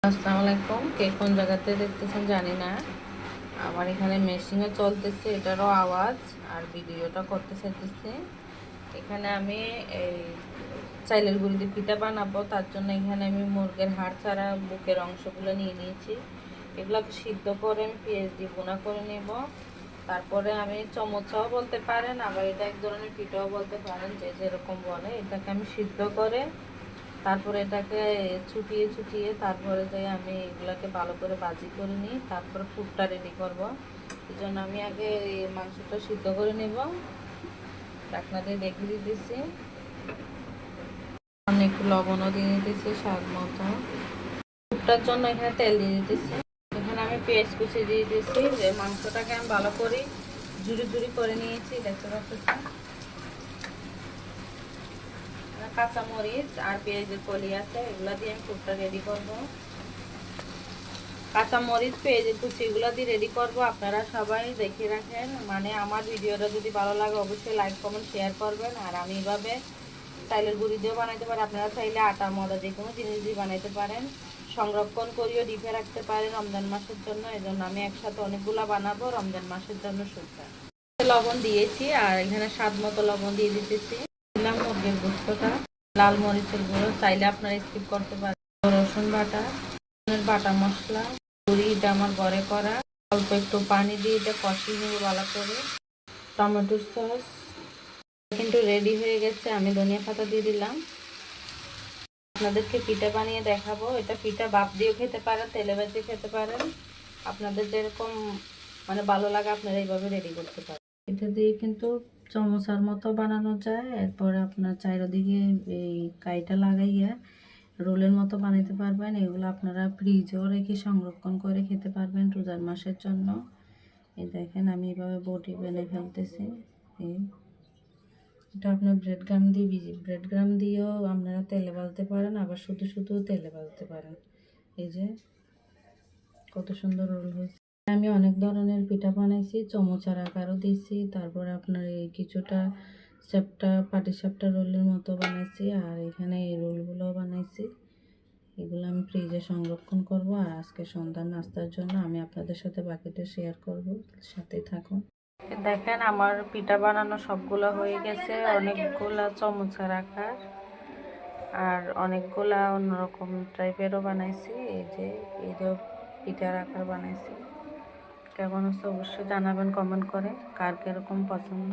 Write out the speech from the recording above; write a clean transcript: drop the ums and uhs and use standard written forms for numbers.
আসসালামু আলাইকুম। কে কোন জায়গাতে দেখতেছেন জানি না। আমার এখানে মেশিনে চলতেছে, এটারও আওয়াজ আর ভিডিওটা করতে চাইতেছে। এখানে আমি এই চাইলের গুঁড়ি দিয়ে পিঠা বানাবো, তার জন্য এখানে আমি মুরগের হাড় ছাড়া বুকের অংশগুলো নিয়ে নিয়েছি। এগুলোকে সিদ্ধ করে আমি পেঁয়াজ দিয়ে ভুনা করে নেব। তারপরে আমি চমচাও বলতে পারেন, আবার এটা এক ধরনের পিঠাও বলতে পারেন, যে যেরকম বলে। এটাকে আমি সিদ্ধ করে তারপরে এটাকে ছুটিয়ে ছুটিয়ে তারপরে যাই আমি এগুলাকে ভালো করে ভাজি করে নিই, তারপরে পুরটা রেডি করব। এই জন্য আমি আগে মাংসটা সিদ্ধ করে নেব। ঢাকনা দিয়ে রেখে দিতেছি। আমি একটু লবণও দিয়ে দিতেছি স্বাদ মতো। পুরটার জন্য এখানে তেল দিয়ে দিতেছি। এখানে আমি পেঁয়াজ কুচি দিয়ে দিতেছি। যে মাংসটাকে আমি ভালো করে ঝুরি ঝুরি করে নিয়েছি, দেখতে পাচ্ছি। কাঁচামরিচ আর পেঁয়াজের কলি আছে, এগুলা দিয়ে আমি পুরটা রেডি করব। কাঁচামরিচ পেঁয়াজের কুচি এগুলো দিয়ে রেডি করব। আপনারা সবাই দেখে রাখেন, মানে আমার ভিডিওটা যদি ভালো লাগে অবশ্যই লাইক কমেন্ট শেয়ার করবেন। আর আমি এভাবে চাইলের গুঁড়ি দিয়েও বানাইতে পারি, আপনারা চাইলে আটা ময়দা যে কোনো জিনিস দিয়ে বানাইতে পারেন। সংরক্ষণ করিও ডিপে রাখতে পারেন রমজান মাসের জন্য। এই জন্য আমি একসাথে অনেকগুলো বানাবো রমজান মাসের জন্য শুকনা। লবণ দিয়েছি আর এখানে স্বাদ মতো লবণ দিয়ে দিতেছি। দিলাম মুরগির গোস্তটা, লাল মরিচের গুঁড়ো, চাইলে আপনারা স্কিপ করতে পারেন। রসুন বাটা, বাটা মশলা, এটা আমার ঘরে করা। অল্প একটু পানি দিয়ে এটা কষিয়ে নেব ভালো করে। টমেটো সস কিন্তু রেডি হয়ে গেছে, আমি ধনিয়া পাতা দিয়ে দিলাম। আপনাদেরকে পিঠা বানিয়ে দেখাবো। এটা পিঠা ভাপ দিয়েও খেতে পারেন, তেলে ভেজে খেতে পারেন, আপনাদের যেরকম মানে ভালো লাগে আপনারা এইভাবে রেডি করতে পারেন। এটা দিয়ে কিন্তু চমচার মতো বানানো যায়। এরপরে আপনার চারিদিকে এই কাইটা লাগাইয়া রোলের মতো বানাইতে পারবেন। এগুলো আপনারা ফ্রিজেও রেখে সংরক্ষণ করে খেতে পারবেন রোজার মাসের জন্য। এই দেখেন আমি এভাবে বটি বেনে ফেলতেছি। এটা আপনার ব্রেড গ্রাম দিয়েও আপনারা তেলে ভাজতে পারেন, আবার শুধু শুধু তেলে ভাজতে পারেন। এই যে কত সুন্দর রোল হয়েছে। আমি অনেক ধরনের পিঠা বানাইছি, চমচার আকারও দিয়েছি, তারপরে আপনার এই কিছুটা পাটিসাপটা রোলের মতো বানাইছি, আর এখানে এই রোলগুলো বানাইছি। এগুলো আমি ফ্রিজে সংরক্ষণ করব, আর আজকে সন্ধ্যার নাস্তার জন্য আমি আপনাদের সাথে বাকিটা শেয়ার করব। সাথেই থাকুন। দেখেন আমার পিঠা বানানো সবগুলো হয়ে গেছে, অনেকগুলা চমচার আকার আর অনেকগুলা অন্যরকম টাইপেরও বানাইছি। এই যে পিঠার আকার বানাইছি। কেমন হচ্ছে অবশ্যই জানাবেন কমেন্ট করে, কার কিরকম পছন্দ।